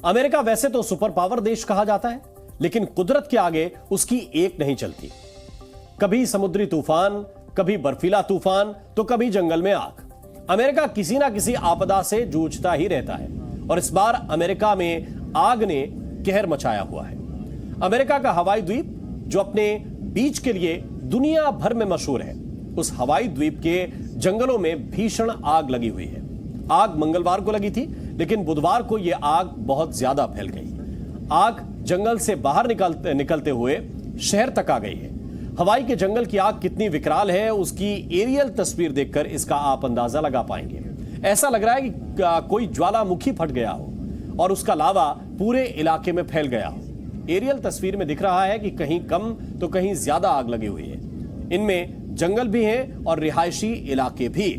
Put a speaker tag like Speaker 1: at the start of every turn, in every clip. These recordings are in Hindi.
Speaker 1: अमेरिका वैसे तो सुपर पावर देश कहा जाता है, लेकिन कुदरत के आगे उसकी एक नहीं चलती। कभी समुद्री तूफान, कभी बर्फीला तूफान, तो कभी जंगल में आग। अमेरिका किसी ना किसी आपदा से जूझता ही रहता है और इस बार अमेरिका में आग ने कहर मचाया हुआ है। अमेरिका का हवाई द्वीप, जो अपने बीच के लिए दुनिया भर में मशहूर है, उस हवाई द्वीप के जंगलों में भीषण आग लगी हुई है। आग मंगलवार को लगी थी, लेकिन बुधवार को यह आग बहुत ज्यादा फैल गई। आग जंगल से बाहर निकलते हुए शहर तक आ गई है। हवाई के जंगल की आग कितनी विकराल है, उसकी एरियल तस्वीर देखकर इसका आप अंदाजा लगा पाएंगे। ऐसा लग रहा है कि कोई ज्वालामुखी फट गया हो और उसका लावा पूरे इलाके में फैल गया हो। एरियल तस्वीर में दिख रहा है कि कहीं कम तो कहीं ज्यादा आग लगी हुई है। इनमें जंगल भी है और रिहायशी इलाके भी।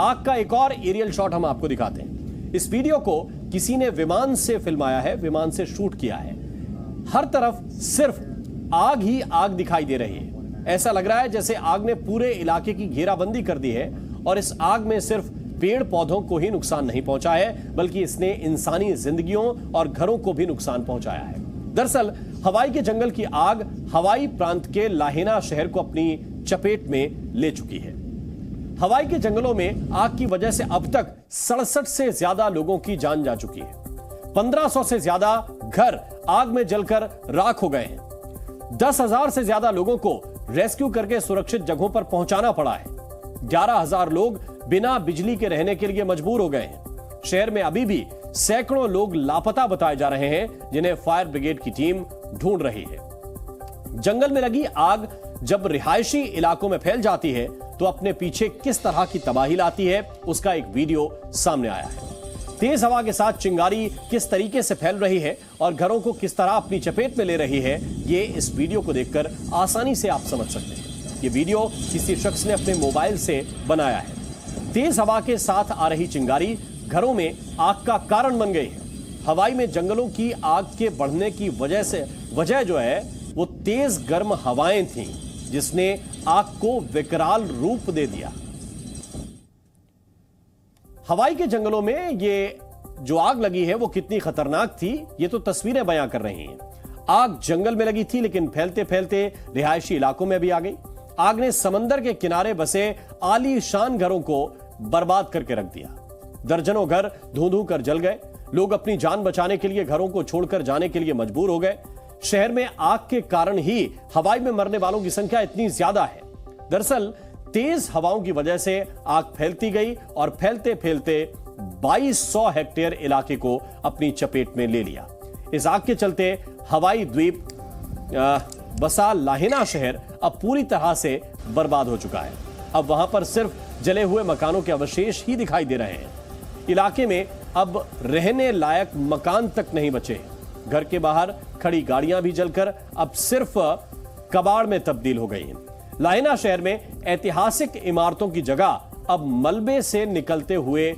Speaker 1: आग का एक और एरियल शॉट हम आपको दिखाते हैं। इस वीडियो को किसी ने विमान से फिल्माया है, विमान से शूट किया है। हर तरफ सिर्फ आग ही आग दिखाई दे रही है। ऐसा लग रहा है जैसे आग ने पूरे इलाके की घेराबंदी कर दी है और इस आग में सिर्फ पेड़ पौधों को ही नुकसान नहीं पहुंचा है, बल्कि इसने इंसानी जिंदगियों और घरों को भी नुकसान पहुंचाया है। दरअसल हवाई के जंगल की आग हवाई प्रांत के लाहेना शहर को अपनी चपेट में ले चुकी है। हवाई के जंगलों में आग की वजह से अब तक 67 से ज्यादा लोगों की जान जा चुकी है। 1500 से ज्यादा घर आग में जलकर राख हो गए हैं। 10,000 से ज्यादा लोगों को रेस्क्यू करके सुरक्षित जगहों पर पहुंचाना पड़ा है। 11,000 लोग बिना बिजली के रहने के लिए मजबूर हो गए हैं। शहर में अभी भी सैकड़ों लोग लापता बताए जा रहे हैं, जिन्हें फायर ब्रिगेड की टीम ढूंढ रही है। जंगल में लगी आग जब रिहायशी इलाकों में फैल जाती है तो अपने पीछे किस तरह की तबाही लाती है, उसका एक वीडियो सामने आया है। तेज हवा के साथ चिंगारी किस तरीके से फैल रही है और घरों को किस तरह अपनी चपेट में ले रही है, ये इस वीडियो को देखकर आसानी से आप समझ सकते हैं। ये वीडियो किसी शख्स ने अपने मोबाइल से बनाया है। तेज हवा के साथ आ रही चिंगारी घरों में आग का कारण बन गई है। हवाई में जंगलों की आग के बढ़ने की वजह जो है वो तेज गर्म हवाएं थीं, जिसने आग को विकराल रूप दे दिया। हवाई के जंगलों में ये जो आग लगी है वो कितनी खतरनाक थी, ये तो तस्वीरें बयां कर रही हैं। आग जंगल में लगी थी, लेकिन फैलते फैलते रिहायशी इलाकों में भी आ गई। आग ने समंदर के किनारे बसे आलीशान घरों को बर्बाद करके रख दिया। दर्जनों घर धूं-धूं कर जल गए। लोग अपनी जान बचाने के लिए घरों को छोड़कर जाने के लिए मजबूर हो गए। शहर में आग के कारण ही हवाई में मरने वालों की संख्या इतनी ज्यादा है। दरअसल तेज हवाओं की वजह से आग फैलती गई और फैलते फैलते 2200 हेक्टेयर इलाके को अपनी चपेट में ले लिया। इस आग के चलते हवाई द्वीप बसा लाहेना शहर अब पूरी तरह से बर्बाद हो चुका है। अब वहां पर सिर्फ जले हुए मकानों के अवशेष ही दिखाई दे रहे हैं। इलाके में अब रहने लायक मकान तक नहीं बचे। घर के बाहर खड़ी गाड़ियां भी जलकर अब सिर्फ कबाड़ में तब्दील हो गई हैं। लाहेना शहर में ऐतिहासिक इमारतों की जगह अब मलबे से निकलते हुए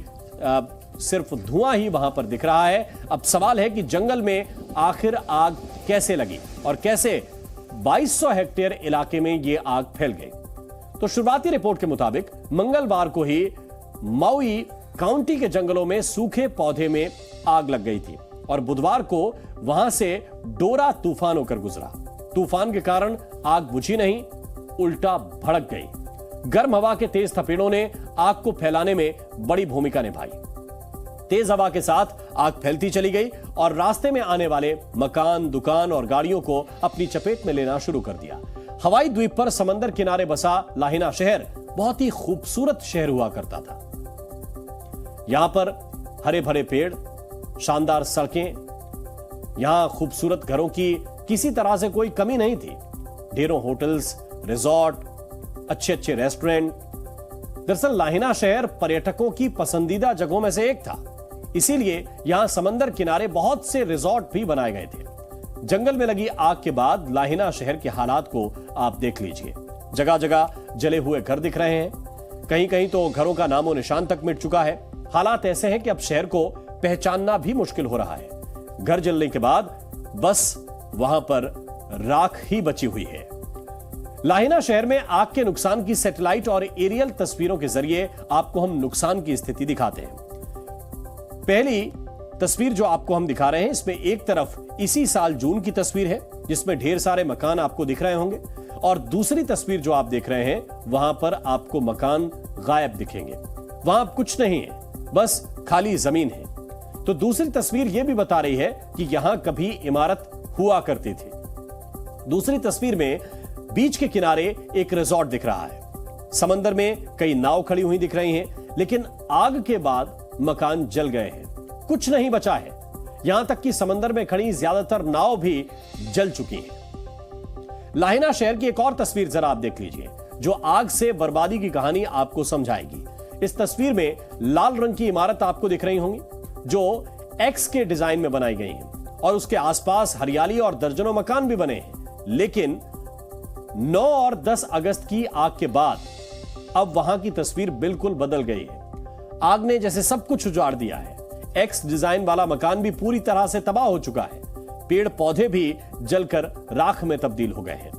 Speaker 1: सिर्फ धुआं ही वहां पर दिख रहा है। अब सवाल है कि जंगल में आखिर आग कैसे लगी और कैसे 2200 हेक्टेयर इलाके में यह आग फैल गई। तो शुरुआती रिपोर्ट के मुताबिक मंगलवार को ही माउई काउंटी के जंगलों में सूखे पौधे में आग लग गई थी और बुधवार को वहां से डोरा तूफान होकर गुजरा। तूफान के कारण आग बुझी नहीं, उल्टा भड़क गई। गर्म हवा के तेज थपेड़ों ने आग को फैलाने में बड़ी भूमिका निभाई। तेज हवा के साथ आग फैलती चली गई और रास्ते में आने वाले मकान, दुकान और गाड़ियों को अपनी चपेट में लेना शुरू कर दिया। हवाई द्वीप पर समंदर किनारे बसा लाहेना शहर बहुत ही खूबसूरत शहर हुआ करता था। यहां पर हरे भरे पेड़, शानदार सड़कें, यहां खूबसूरत घरों की किसी तरह से कोई कमी नहीं थी। ढेरों होटल्स, रिजॉर्ट, अच्छे अच्छे रेस्टोरेंट। दरअसल लाहेना शहर पर्यटकों की पसंदीदा जगहों में से एक था, इसीलिए यहां समंदर किनारे बहुत से रिजॉर्ट भी बनाए गए थे। जंगल में लगी आग के बाद लाहेना शहर के हालात को आप देख लीजिए। जगह जगह जले हुए घर दिख रहे हैं, कहीं कहीं तो घरों का नामो निशान तक मिट चुका है। हालात ऐसे हैं कि अब शहर को पहचानना भी मुश्किल हो रहा है। घर जलने के बाद बस वहां पर राख ही बची हुई है। लाहेना शहर में आग के नुकसान की सैटेलाइट और एरियल तस्वीरों के जरिए आपको हम नुकसान की स्थिति दिखाते हैं। पहली तस्वीर जो आपको हम दिखा रहे हैं, इसमें एक तरफ इसी साल जून की तस्वीर है जिसमें ढेर सारे मकान आपको दिख रहे होंगे, और दूसरी तस्वीर जो आप देख रहे हैं वहां पर आपको मकान गायब दिखेंगे। वहां कुछ नहीं है, बस खाली जमीन है। तो दूसरी तस्वीर यह भी बता रही है कि यहां कभी इमारत हुआ करती थी। दूसरी तस्वीर में बीच के किनारे एक रिजॉर्ट दिख रहा है, समंदर में कई नाव खड़ी हुई दिख रही हैं, लेकिन आग के बाद मकान जल गए हैं, कुछ नहीं बचा है। यहां तक कि समंदर में खड़ी ज्यादातर नाव भी जल चुकी हैं। लाहेना शहर की एक और तस्वीर जरा आप देख लीजिए, जो आग से बर्बादी की कहानी आपको समझाएगी। इस तस्वीर में लाल रंग की इमारत आपको दिख रही होंगी, जो एक्स के डिजाइन में बनाई गई है, और उसके आसपास हरियाली और दर्जनों मकान भी बने हैं। लेकिन 9 और 10 अगस्त की आग के बाद अब वहां की तस्वीर बिल्कुल बदल गई है। आग ने जैसे सब कुछ उजाड़ दिया है। एक्स डिजाइन वाला मकान भी पूरी तरह से तबाह हो चुका है। पेड़ पौधे भी जलकर राख में तब्दील हो गए हैं।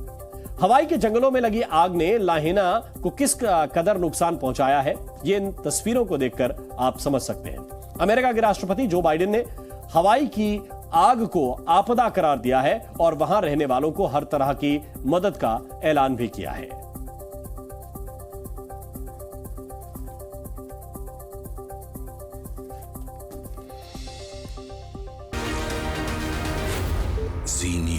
Speaker 1: हवाई के जंगलों में लगी आग ने लाहेना को किस कदर नुकसान पहुंचाया है, ये इन तस्वीरों को देखकर आप समझ सकते हैं। अमेरिका के राष्ट्रपति जो बाइडेन ने हवाई की आग को आपदा करार दिया है और वहां रहने वालों को हर तरह की मदद का ऐलान भी किया है।
Speaker 2: जी न्यूज़।